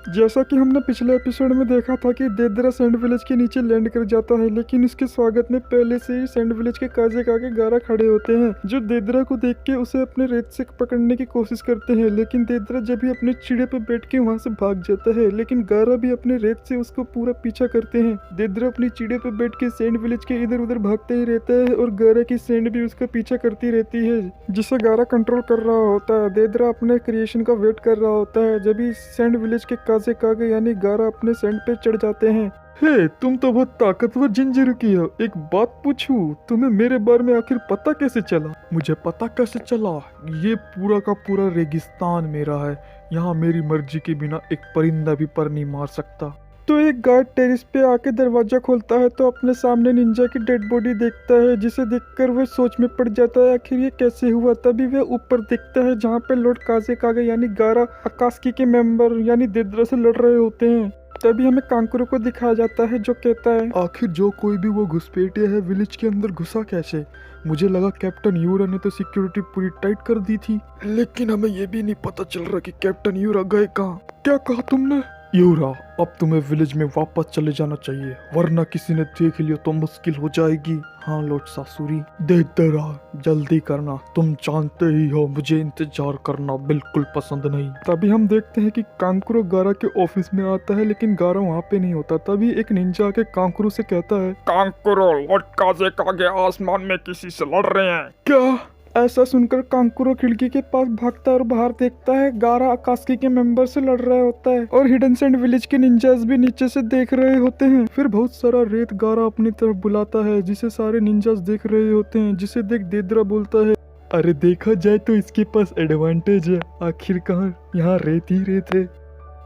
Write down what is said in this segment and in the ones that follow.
जैसा कि हमने पिछले एपिसोड में देखा था कि देदरा सैंड विलेज के नीचे लैंड कर जाता है, लेकिन उसके स्वागत में पहले से ही सैंड विलेज के काजे कागे गारा खड़े होते हैं, जो देदरा को देख के उसे अपने रेत से पकड़ने की कोशिश करते हैं। लेकिन देदरा जब भी अपने चिड़े पे बैठ के वहां से भाग जाता है, लेकिन गारा भी अपने रेत से उसको पूरा पीछा करते हैं। देदरा अपनी चिड़े पे बैठ के सैंड विलेज के इधर उधर भागते ही रहता है और गारा की सैंड भी उसका पीछा करती रहती है, जिसे गारा कंट्रोल कर रहा होता है। देदरा अपने क्रिएशन का वेट कर रहा होता है, जब भी सैंड विलेज के काजे कागे यानी गारा अपने सैंड पे चढ़ जाते हैं। हे, तुम तो बहुत ताकतवर जिंजीरुकी हो। एक बात पूछूं, तुम्हें मेरे बारे में आखिर पता कैसे चला? मुझे पता कैसे चला? ये पूरा का पूरा रेगिस्तान मेरा है। यहाँ मेरी मर्जी के बिना एक परिंदा भी पर नहीं मार सकता। तो एक गार्ड टेरिस पे आके दरवाजा खोलता है तो अपने सामने निंजा की डेड बॉडी देखता है, जिसे देखकर वह सोच में पड़ जाता है आखिर ये कैसे हुआ। तभी वह ऊपर देखता है जहाँ पे लॉर्ड काजे कागे यानी गारा अकास्की के मेंबर यानी देदरा से लड़ रहे होते हैं। तभी हमें कांकुरो को दिखाया जाता है, जो कहता है आखिर जो कोई भी वो घुसपैठिया है विलेज के अंदर घुसा कैसे? मुझे लगा कैप्टन यूरा ने तो सिक्योरिटी पूरी टाइट कर दी थी, लेकिन हमें ये भी नहीं पता चल रहा कि कैप्टन यूरा गए कहाँ। क्या कहा तुमने? यूरा, अब तुम्हें विलेज में वापस चले जाना चाहिए, वरना किसी ने देख लिया तो मुश्किल हो जाएगी। हाँ लॉर्ड सासुरी। देखते रहो, जल्दी करना। तुम जानते ही हो मुझे इंतजार करना बिल्कुल पसंद नहीं। तभी हम देखते हैं कि कांकुरो गारा के ऑफिस में आता है, लेकिन गारा वहाँ पे नहीं होता। तभी एक निंजा आके कांकुरो से कहता है, कांकुरो, लॉर्ड काजे कागे आसमान में किसी से लड़ रहे हैं। क्या? ऐसा सुनकर कांकुरो खिड़की के पास भागता है और बाहर देखता है गारा अकास्की के मेंबर से लड़ रहा होता है और हिडन सैंड विलेज के निंजास भी नीचे से देख रहे होते हैं। फिर बहुत सारा रेत गारा अपनी तरफ बुलाता है, जिसे सारे निंजास देख रहे होते हैं, जिसे देख देदरा बोलता है, अरे देखा जाए तो इसके पास एडवांटेज है, आखिरकार यहाँ रेत ही रेत है।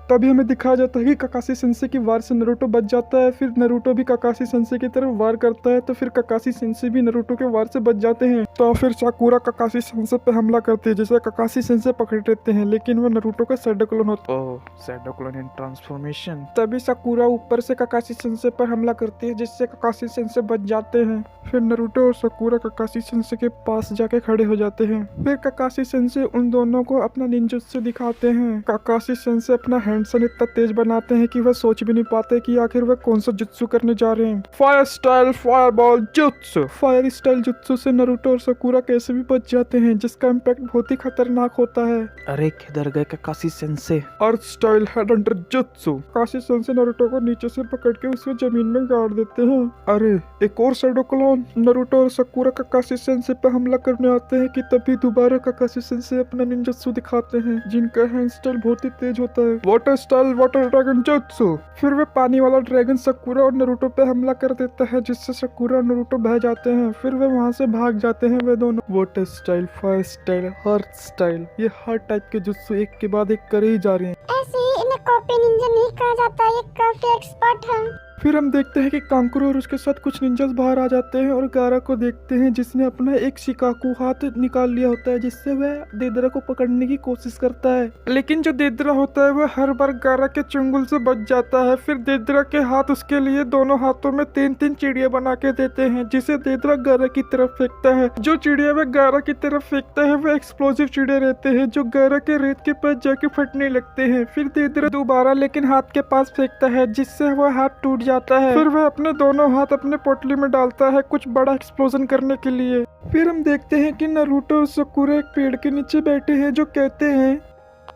तभी हमें दिखाया जाता है कि काकाशी सेंसे की वार से नरूटो बच जाता है। फिर नरूटो भी काकाशी सेंसे की तरफ वार करता है, तो फिर काकाशी सेंसे भी नरूटो के वार से बच जाते हैं। तो फिर साकुरा काकाशी सेंसे पे हमला करते हैं, जिसे काकाशी सेंसे पकड़ लेते हैं, लेकिन वो नरूटो का शैडो क्लोन होता है। शैडो क्लोन इन ट्रांसफॉर्मेशन। तभी साकुरा ऊपर से काकाशी सेंसे पर हमला करती है, जिससे काकाशी सेंसे बच जाते हैं। फिर नरूटो और साकुरा काकाशी सेंसे के पास जाके खड़े हो जाते हैं। फिर काकाशी सेंसे उन दोनों को अपना निंजुत्सु दिखाते हैं। काकाशी सेंसे अपना हैंडसन इतना तेज बनाते हैं कि वह सोच भी नहीं पाते कि आखिर वह कौन सा जुत्सु करने जा रहे हैं। Fire style fireball jutsu. Fire style jutsu से नरूटो और साकुरा कैसे भी बच जाते हैं, जिसका इम्पैक्ट बहुत ही खतरनाक होता है। अरे किधर गए Kakashi sensei? Earth style headhunter jutsu. Kakashi sensei Naruto को नीचे से पकड़ के उसे जमीन में गाड़ देते हैं। अरे एक और शैडो क्लोन नरूटो और साकुरा काकाशी सेंसे पे हमला करने आते हैं कि तभी दोबारा काकाशी सेंसे अपना निंजुत्सु दिखाते हैं, जिनका हैंड स्टाइल बहुत ही तेज होता है। Water style water dragon jutsu. फिर वे पानी वाला ड्रैगन साकुरा और नरूटो पे हमला कर देता है, जिससे साकुरा और नरूटो बह जाते हैं। फिर वे वहां से भाग जाते हैं वे दोनों। वाटर स्टाइल, फायर स्टाइल, अर्थ स्टाइल, ये हर टाइप के जुत्सु एक के बाद एक करे ही जा रहे हैं। ऐसे ही इन्हें कॉपी निंजा नहीं कहा जाता, ये काफी एक्सपर्ट है। फिर हम देखते हैं कि कांकुरो और उसके साथ कुछ निंजास बाहर आ जाते हैं और गारा को देखते हैं, जिसने अपना एक शिकाकू हाथ निकाल लिया होता है, जिससे वह देदरा को पकड़ने की कोशिश करता है। लेकिन जो देदरा होता है वह हर बार गारा के चुंगल से बच जाता है। फिर देदरा के हाथ उसके लिए दोनों हाथों में 3-3 चिड़िया बना के देते हैं, जिसे देदरा गारा की तरफ फेंकता है। जो चिड़िया वह गारा की तरफ फेंकता है वह एक्सप्लोसिव चिड़िया रहते हैं, जो गारा के रेत के पास जाके फटने लगते हैं। फिर देदरा दोबारा लेकिन हाथ के पास फेंकता है, जिससे वह हाथ टूट जाता है। फिर वह अपने दोनों हाथ अपने पोटली में डालता है कुछ बड़ा एक्सप्लोजन करने के लिए। फिर हम देखते हैं कि नरूटो और साकुरा एक पेड़ के नीचे बैठे हैं, जो कहते हैं,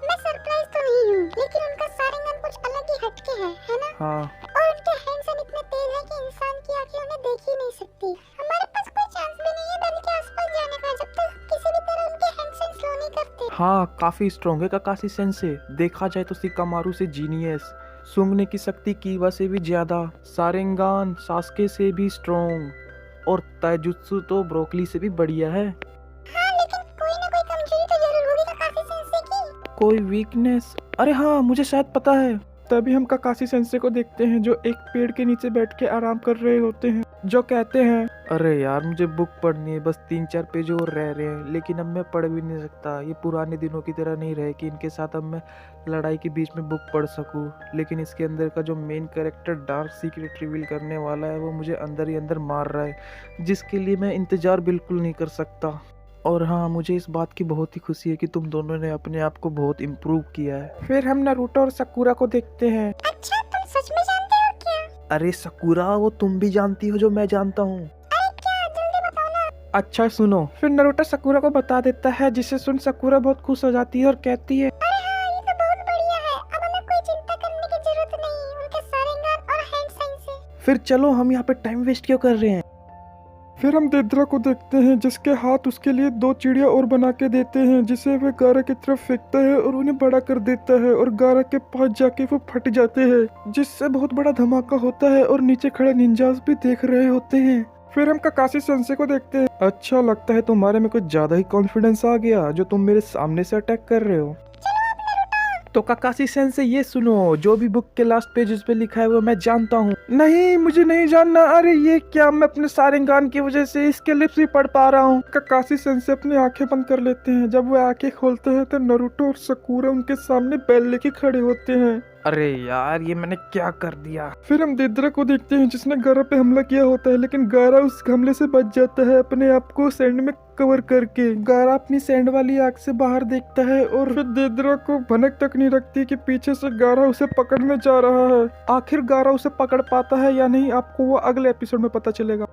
मैं सरप्राइज तो नहीं हूँ, लेकिन उनका सारंगन कुछ अलग ही हटके है ना? हाँ। और उनके हैंडसन इतने तेज है कि इंसान की आंखें उन्हें देख ही नहीं सकती। हमारे पास कोई चांस भी नहीं है बल्कि आसपास जाने का, जब तक किसी भी तरह उनके हैंडसन स्लो नहीं करते। हाँ, काफी स्ट्रॉन्ग है काकाशी सेंसे। देखा जाए तो शिकामारु से जीनियस, सूंघने की शक्ति कीवा से भी ज्यादा, सारेंगान सास्के से भी स्ट्रॉन्ग, और ताइजुत्सु तो ब्रोकली से भी बढ़िया है। हाँ, लेकिन कोई ना कोई कमजोरी तो जरूर होगी काकाशी सेंसे की। कोई वीकनेस? अरे हाँ, मुझे शायद पता है। तभी हम काकाशी सेंसे को देखते हैं, जो एक पेड़ के नीचे बैठ के आराम कर रहे होते हैं, जो कहते हैं, अरे यार मुझे बुक पढ़नी है, बस 3-4 पेज और रह रहे हैं, लेकिन अब मैं पढ़ भी नहीं सकता। ये पुराने दिनों की तरह नहीं रहे कि इनके साथ अब मैं लड़ाई के बीच में बुक पढ़ सकूं, लेकिन इसके अंदर का जो main character dark secret reveal करने वाला है वो मुझे अंदर ही अंदर मार रहा है, जिसके लिए मैं इंतजार बिल्कुल नहीं कर सकता। और हाँ, मुझे इस बात की बहुत ही खुशी है कि तुम दोनों ने अपने आप को बहुत इम्प्रूव किया है। फिर हम नारुतो और साकुरा को देखते हैं। अच्छा, तुम सच में जानते हो क्या? अरे साकुरा, वो तुम भी जानती हो जो मैं जानता हूँ। अरे क्या, जल्दी बताओ ना। अच्छा सुनो, फिर नारुतो साकुरा को बता देता है, जिसे सुन साकुरा बहुत खुश हो जाती है और कहती है, अरे हाँ, ये तो बहुत बढ़िया है। अब हमें कोई चिंता करने की जरूरत नहीं उनके शारिंगान और हैंड साइन से। फिर चलो हम यहाँ पे टाइम वेस्ट क्यों कर रहे हैं। फिर हम देदरा को देखते हैं जिसके हाथ उसके लिए 2 चिड़िया और बना के देते हैं, जिसे वह गारा की तरफ फेंकता है और उन्हें बड़ा कर देता है और गारा के पास जाके वो फट जाते हैं, जिससे बहुत बड़ा धमाका होता है और नीचे खड़े निंजास भी देख रहे होते हैं। फिर हम काकाशी सेंसे को देखते हैं। अच्छा, लगता है तुम्हारे में कुछ ज्यादा ही कॉन्फिडेंस आ गया जो तुम मेरे सामने से अटैक कर रहे हो। तो काकाशी सेंसे ये सुनो, जो भी बुक के लास्ट पेजेस पे लिखा है वो मैं जानता हूँ। नहीं, मुझे नहीं जानना। अरे ये क्या, मैं अपने शारिंगान की वजह से इसके लिप्स भी पढ़ पा रहा हूँ। काकाशी सेंसे अपनी आंखें बंद कर लेते हैं। जब वो आंखें खोलते हैं तो नारुतो और साकुरा उनके सामने बैल लेके खड़े होते हैं। अरे यार, ये मैंने क्या कर दिया। फिर हम देदरा को देखते हैं जिसने गारा पे हमला किया होता है, लेकिन गारा उस हमले से बच जाता है अपने आप को सैंड में कवर करके। गारा अपनी सैंड वाली आंख से बाहर देखता है और फिर देदरा को भनक तक नहीं रखती कि पीछे से गारा उसे पकड़ने जा रहा है। आखिर गारा उसे पकड़ पाता है या नहीं, आपको वो अगले एपिसोड में पता चलेगा।